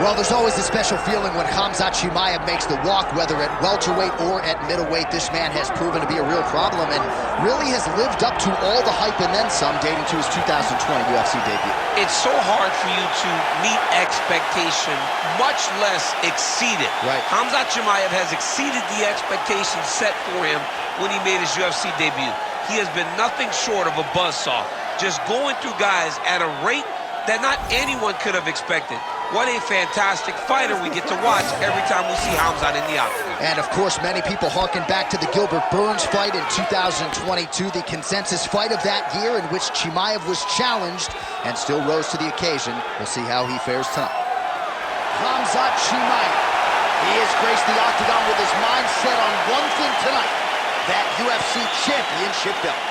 Well, there's always a special feeling when Khamzat Chimaev makes the walk, whether at welterweight or at middleweight. This man has proven to be a real problem and really has lived up to all the hype and then some, dating to his 2020 UFC debut. It's so hard for you to meet expectation, much less exceed it. Right. Khamzat Chimaev has exceeded the expectations set for him when he made his UFC debut. He has been nothing short of a buzzsaw, just going through guys at a rate that not anyone could have expected. What a fantastic fighter we get to watch every time we see Khamzat in the octagon. And of course, many people harken back to the Gilbert Burns fight in 2022, the consensus fight of that year in which Chimaev was challenged and still rose to the occasion. We'll see how he fares tonight. Khamzat Chimaev. He has graced the octagon with his mind set on one thing tonight, that UFC championship belt.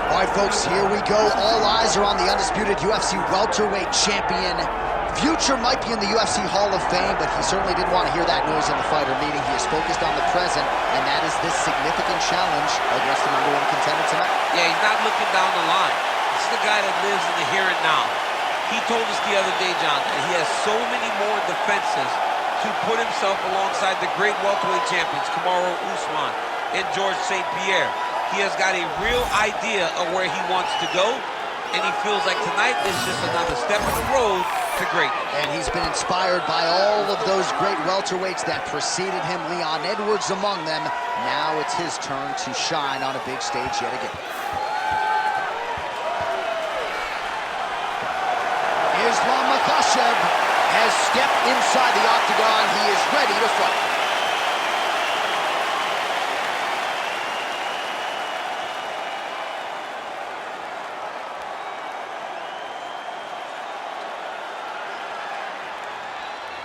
All right, folks, here we go. All eyes are on the undisputed UFC welterweight champion. Future might be in the UFC Hall of Fame, but he certainly didn't want to hear that noise in the fighter meeting. He is focused on the present, and that is this significant challenge against the #1 contender tonight. Yeah, he's not looking down the line. This is the guy that lives in the here and now. He told us the other day, John, that he has so many more defenses to put himself alongside the great welterweight champions, Kamaru Usman and George St. Pierre. He has got a real idea of where he wants to go, and he feels like tonight is just another step on the road to greatness. And he's been inspired by all of those great welterweights that preceded him, Leon Edwards among them. Now it's his turn to shine on a big stage yet again. Islam Makhachev has stepped inside the octagon. He is ready to fight.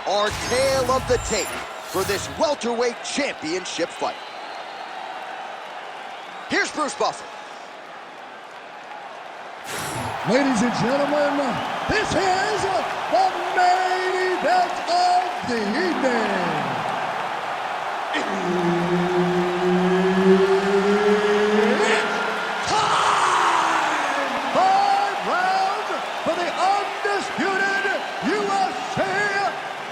Our tale of the tape for this welterweight championship fight. Here's Bruce Buffer. Ladies and gentlemen, this is the main event of the evening. It's time! 5 rounds for the undisputed UFC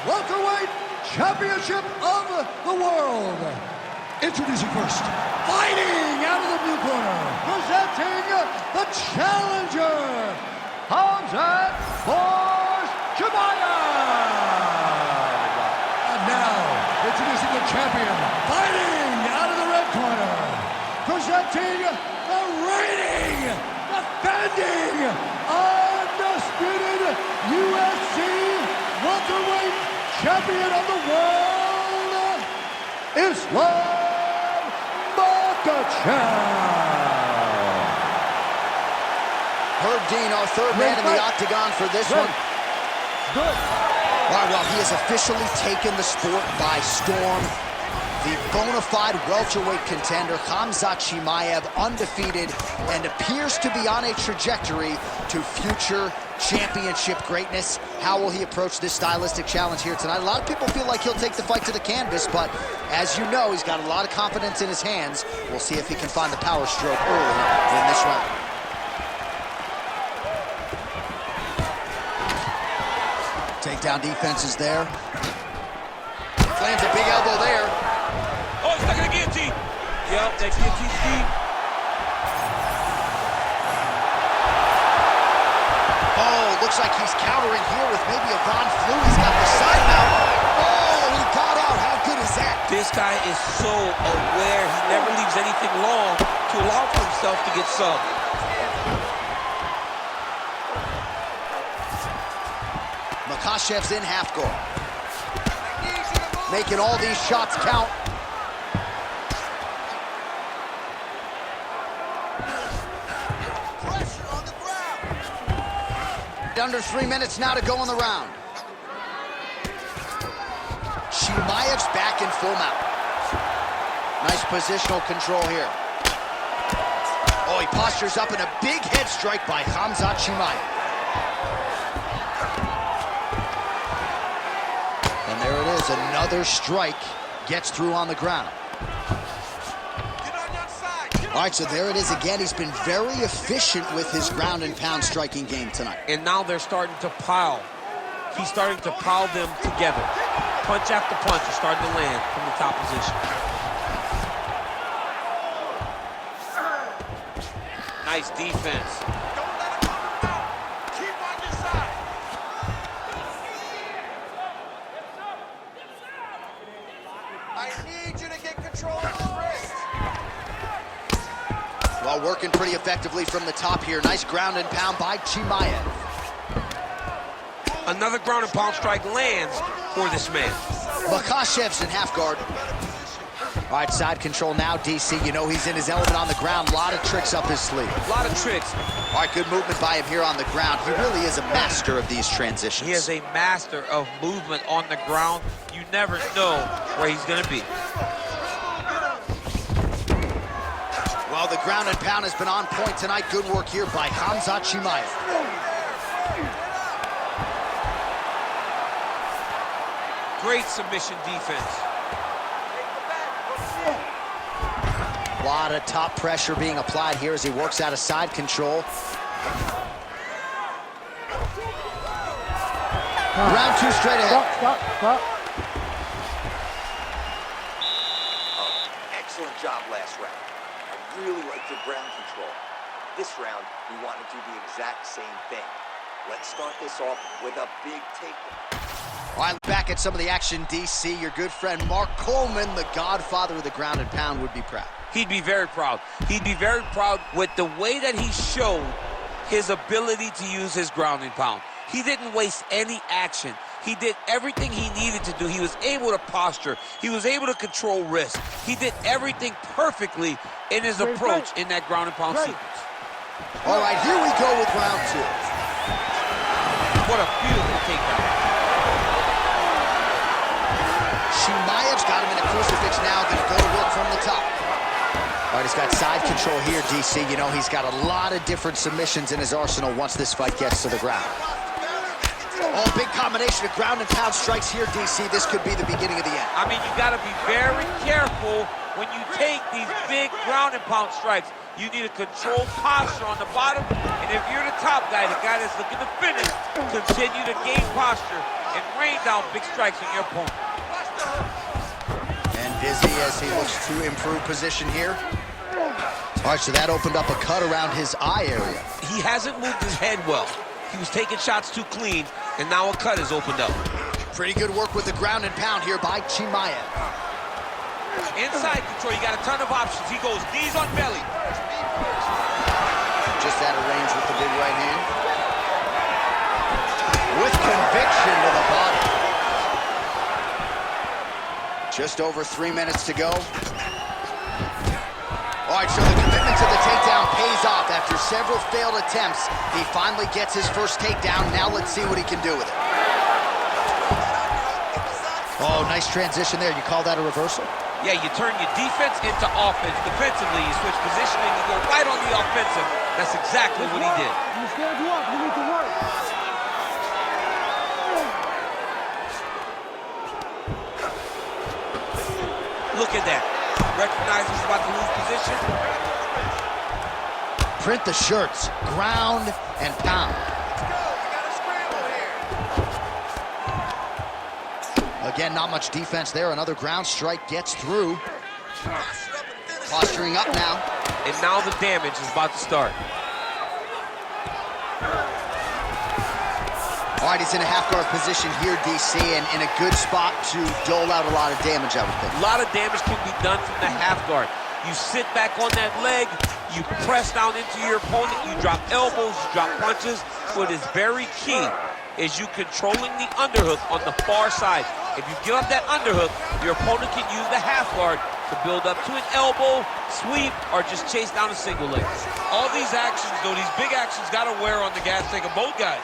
welterweight championship of the world. Introducing first, fighting out of the blue corner, presenting the challenger, Khamzat Chimaev. And now, introducing the champion, fighting out of the red corner, presenting the reigning, defending, undisputed UFC welterweight champion of the world, Islam Makhachev. Herb Dean, our third man in the octagon for this one. Good. All right, well, he has officially taken the sport by storm. The bona fide welterweight contender, Khamzat Chimaev, undefeated and appears to be on a trajectory to future championship greatness. How will he approach this stylistic challenge here tonight? A lot of people feel like he'll take the fight to the canvas, but as you know, he's got a lot of confidence in his hands. We'll see if he can find the power stroke early in this round. Takedown defense is there. Lands a big elbow there. Oh, he's stuck in the guillotine. Yep, that guillotine deep. Oh, looks like he's countering here with maybe a Von Flue. He's got the side mount. Oh, he got out. How good is that? This guy is so aware. He never leaves anything long to allow for himself to get subbed. Makhachev's in half guard. Making all these shots count. Pressure on the ground. Under 3 minutes now to go in the round. Chimaev's back in full mount. Nice positional control here. Oh, he postures up in a big head strike by Khamzat Chimaev. And there it is, another strike gets through on the ground. All right, so there it is again. He's been very efficient with his ground and pound striking game tonight. And now they're starting to pile. He's starting to pile them together. Punch after punch is starting to land from the top position. Nice defense. Don't let him out. Keep on your side. I need you to get control of his wrist. Well, working pretty effectively from the top here. Nice ground and pound by Chimaev. Another ground and pound strike lands for this man. Makhachev's in half guard. All right, side control now, DC. You know he's in his element on the ground. A lot of tricks up his sleeve. A lot of tricks. All right, good movement by him here on the ground. He really is a master of these transitions. He is a master of movement on the ground. You never know where he's going to be. Well, the ground and pound has been on point tonight. Good work here by Khamzat Chimaev. Great submission defense. A lot of top pressure being applied here as he works out of side control. Round two straight ahead. Stop. Excellent job last round. I really liked your ground control. This round, we want to do the exact same thing. Let's start this off with a big takedown. All right, back at some of the action, DC. Your good friend Mark Coleman, the godfather of the ground and pound, would be proud. He'd be very proud. He'd be very proud with the way that he showed his ability to use his ground and pound. He didn't waste any action. He did everything he needed to do. He was able to posture. He was able to control wrist. He did everything perfectly in his approach in that ground and pound sequence. All right, here we go with round two. What a beautiful takedown. Chimaev's got him in a crucifix now, gonna go to work from the top. All right, he's got side control here, DC. You know, he's got a lot of different submissions in his arsenal once this fight gets to the ground. Oh, big combination of ground and pound strikes here, DC. This could be the beginning of the end. I mean, you gotta be very careful when you take these big ground and pound strikes. You need a controlled posture on the bottom, and if you're the top guy, the guy that's looking to finish, continue to gain posture and rain down big strikes on your opponent. And busy as he looks to improve position here. All right, so that opened up a cut around his eye area. He hasn't moved his head well. He was taking shots too clean, and now a cut has opened up. Pretty good work with the ground and pound here by Chimaev. Inside control, you got a ton of options. He goes knees on belly. Just out of range with the big right hand. With conviction to the body. Just over 3 minutes to go. All right, so the commitment to the takedown pays off. After several failed attempts, he finally gets his first takedown. Now let's see what he can do with it. Oh, nice transition there. You call that a reversal? Yeah, you turn your defense into offense. Defensively, you switch positioning, you go right on the offensive. That's exactly what he did. You stand you up. You need to work. Look at that. Recognizes he's about to lose position. Print the shirts. Ground and pound. Again, not much defense there. Another ground strike gets through. Posturing up now. And now the damage is about to start. All right, he's in a half-guard position here, DC, and in a good spot to dole out a lot of damage, I would think. A lot of damage can be done from the half guard. You sit back on that leg, you press down into your opponent, you drop elbows, you drop punches. What is very key is you controlling the underhook on the far side. If you give up that underhook, your opponent can use the half guard to build up to an elbow, sweep, or just chase down a single leg. All these actions, though, these big actions, got to wear on the gas tank of both guys.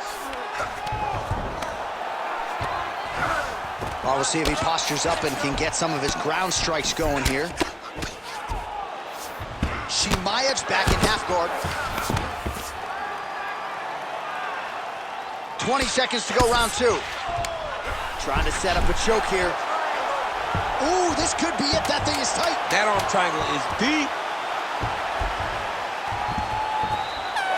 Well, we'll see if he postures up and can get some of his ground strikes going here. Chimaev's back in half guard. 20 seconds to go, round 2. Trying to set up a choke here. Ooh, this could be it. That thing is tight. That arm triangle is deep.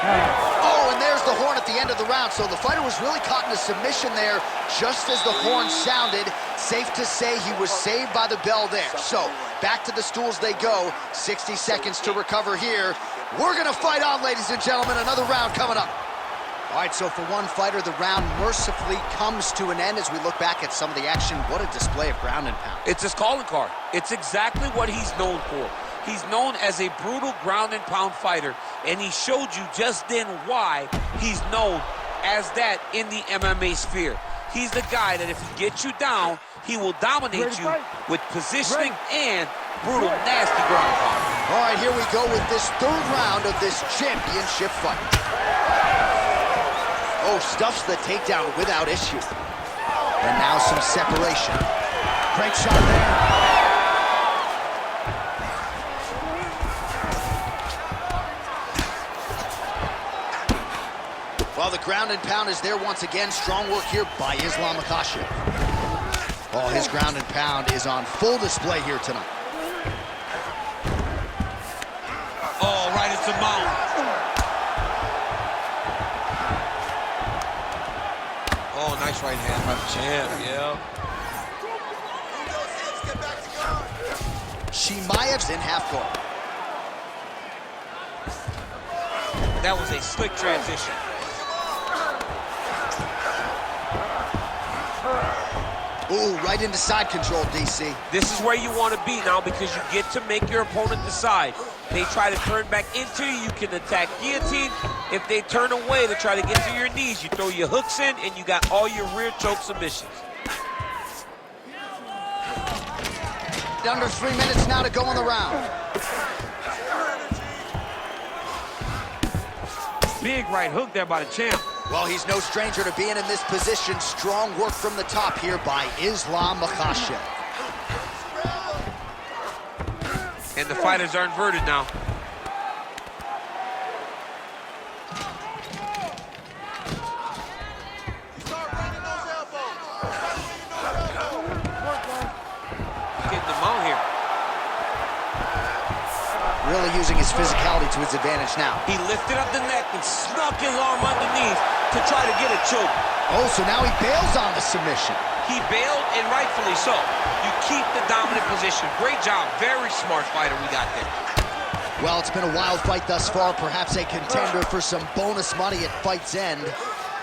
Oh, and there's the horn at the end of the round. So the fighter was really caught in a submission there just as the horn sounded. Safe to say he was saved by the bell there. So back to the stools they go. 60 seconds to recover here. We're going to fight on, ladies and gentlemen. Another round coming up. All right, so for one fighter, the round mercifully comes to an end as we look back at some of the action. What a display of ground and pound. It's his calling card. It's exactly what he's known for. He's known as a brutal ground and pound fighter, and he showed you just then why he's known as that in the MMA sphere. He's the guy that if he gets you down, he will dominate you with positioning and brutal, nasty ground and pound. All right, here we go with this third round of this championship fight. Oh, stuffs the takedown without issue. And now some separation. Great shot there. Well, the ground and pound is there once again. Strong work here by Islam Makhachev. Oh, his ground and pound is on full display here tonight. Oh, right into mount. Oh, nice right hand by the champ, yeah. Chimaev's in half guard. That was a slick transition. Ooh, right into side control, DC. This is where you want to be now because you get to make your opponent decide. They try to turn back into you, you can attack guillotine. If they turn away to try to get to your knees, you throw your hooks in and you got all your rear choke submissions. Under 3 minutes now to go in the round. Big right hook there by the champ. Well, he's no stranger to being in this position. Strong work from the top here by Islam Makhachev. And the fighters are inverted now. Getting the mount here. Really using his physicality to his advantage now. He lifted up the neck and snuck his arm underneath to try to get a choke. Oh, so now he bails on the submission. He bailed, and rightfully so. You keep the dominant position. Great job. Very smart fighter we got there. Well, it's been a wild fight thus far. Perhaps a contender for some bonus money at fight's end.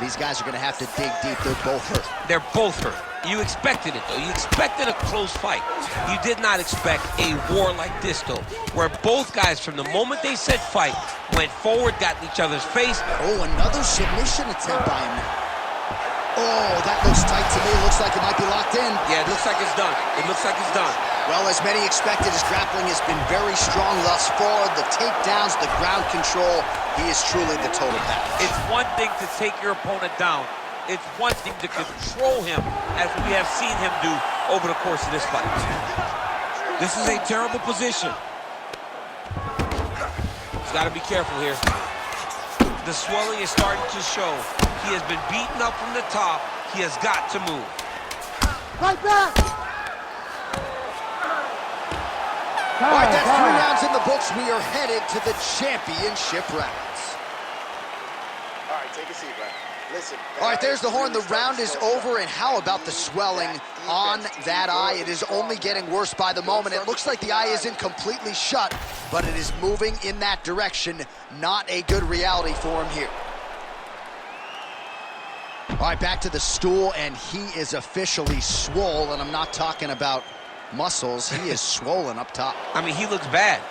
These guys are going to have to dig deep. They're both hurt. They're both hurt. You expected it, though. You expected a close fight. You did not expect a war like this, though, where both guys, from the moment they said fight, went forward, got in each other's face. Oh, another submission attempt by him. Oh, that looks tight to me. Looks like it might be locked in. Yeah, it looks like it's done. It looks like it's done. Well, as many expected, his grappling has been very strong thus far. The takedowns, the ground control, he is truly the total package. It's one thing to take your opponent down. It's one thing to control him, as we have seen him do over the course of this fight. This is a terrible position. He's got to be careful here. The swelling is starting to show. He has been beaten up from the top. He has got to move. Right back! All right, that's 3 rounds in the books. We are headed to the championship rounds. All right, take a seat, bud. Listen. All right, there's the horn. The round is over, and how about the swelling on that eye? It is only getting worse by the moment. It looks like the eye isn't completely shut, but it is moving in that direction. Not a good reality for him here. All right, back to the stool, and he is officially swole, and I'm not talking about muscles. He is swollen up top. I mean, he looks bad.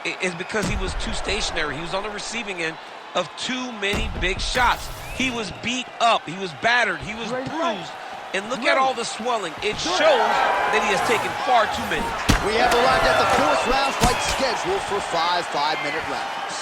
It's because he was too stationary. He was on the receiving end of too many big shots. He was beat up. He was battered. He was bruised. And look at all the swelling. It shows that he has taken far too many. We have arrived at the 4th round fight scheduled for 5 5-minute rounds.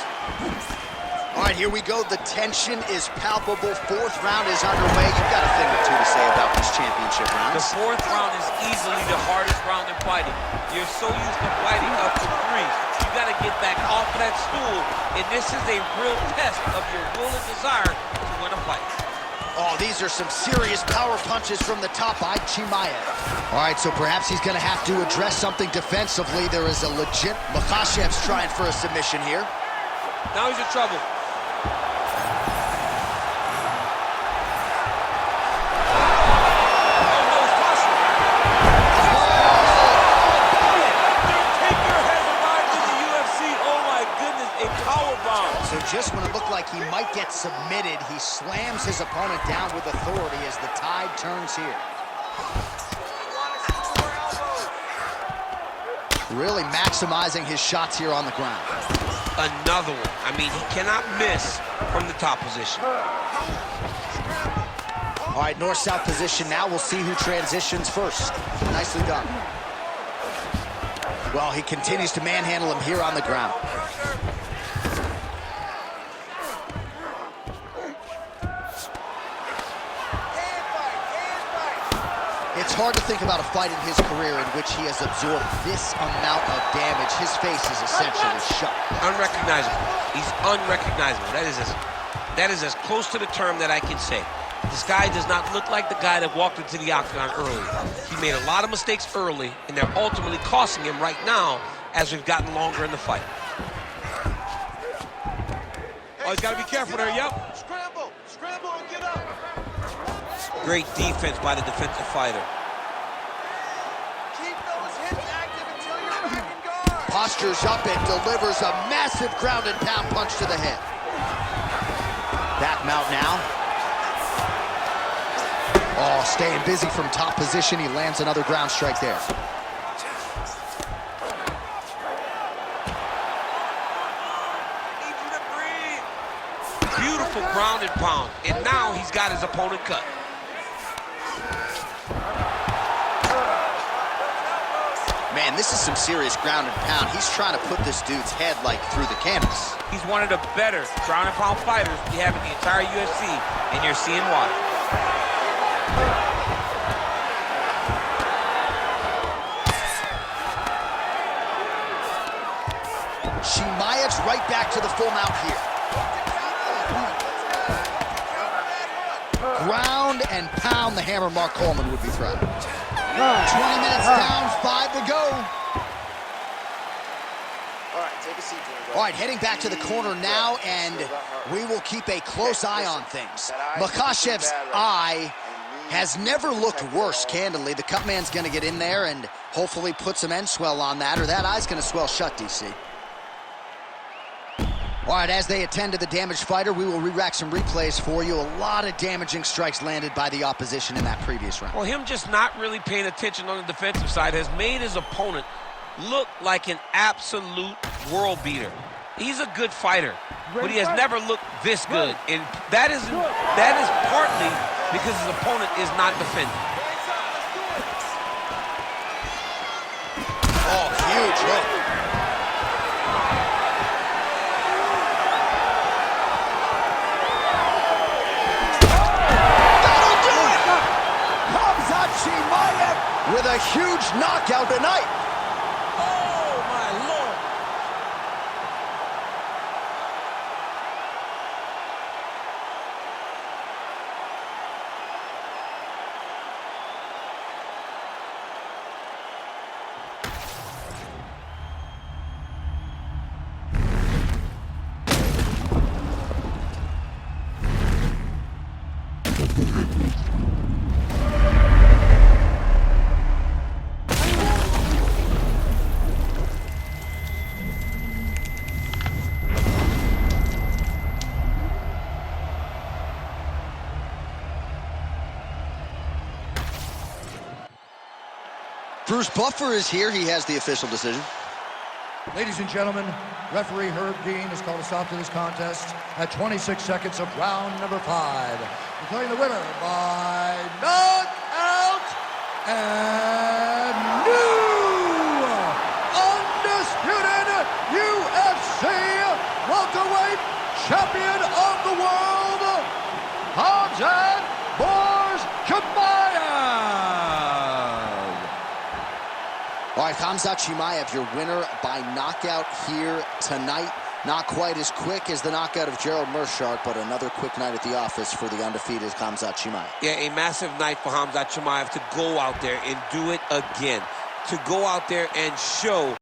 All right, here we go. The tension is palpable. 4th round is underway. You've got a thing or two to say about these championship rounds. The 4th round is easily the hardest round in fighting. You're so used to fighting up to 3. you got to get back off of that stool, and this is a real test of your will and desire to win a fight. Oh, these are some serious power punches from the top by Chimaev. All right, so perhaps he's going to have to address something defensively. There is a legit... Makhachev's trying for a submission here. Now he's in trouble. So just when it looked like he might get submitted, he slams his opponent down with authority as the tide turns here. Really maximizing his shots here on the ground. Another one. I mean, he cannot miss from the top position. All right, north-south position now. We'll see who transitions first. Nicely done. Well, he continues to manhandle him here on the ground. It's hard to think about a fight in his career in which he has absorbed this amount of damage. His face is essentially shut. Unrecognizable. He's unrecognizable. That is as close to the term that I can say. This guy does not look like the guy that walked into the octagon early. He made a lot of mistakes early, and they're ultimately costing him right now as we've gotten longer in the fight. Oh, he's got to be careful there, yep. Scramble and get up. Great defense by the defensive fighter. Keep those hips active until you're back in guard. Postures up and delivers a massive ground and pound punch to the head. Back mount now. Oh, staying busy from top position. He lands another ground strike there. Beautiful ground and pound. And now he's got his opponent cut. Man, this is some serious ground and pound. He's trying to put this dude's head, like, through the canvas. He's one of the better ground and pound fighters we have in the entire UFC, and you're seeing why. Chimaev's right back to the full mount here. Ground and pound, the hammer Mark Coleman would be proud. 20 minutes down, 5 to go. All right, take a seat, Jimmy. All right, heading back to the corner now, and we will keep a close eye on things. Makhachev's eye has never looked worse, candidly. The cut man's going to get in there and hopefully put some end swell on that, or that eye's going to swell shut, DC. All right, as they attend to the damaged fighter, we will re-rack some replays for you. A lot of damaging strikes landed by the opposition in that previous round. Well, him just not really paying attention on the defensive side has made his opponent look like an absolute world beater. He's a good fighter, but he has never looked this good. And that is partly because his opponent is not defending. Oh, huge hook. Chimaev with a huge knockout tonight. Oh, my Lord. Bruce Buffer is here. He has the official decision. Ladies and gentlemen, referee Herb Dean has called a stop to this contest at 26 seconds of round number 5. Declaring the winner by knockout and new undisputed UFC welterweight champion of the world, Khamzat Chimaev. All right, Khamzat Chimaev, your winner by knockout here tonight. Not quite as quick as the knockout of Gerald Meerschaert, but another quick night at the office for the undefeated Khamzat Chimaev. Yeah, a massive night for Khamzat Chimaev to go out there and do it again. To go out there and show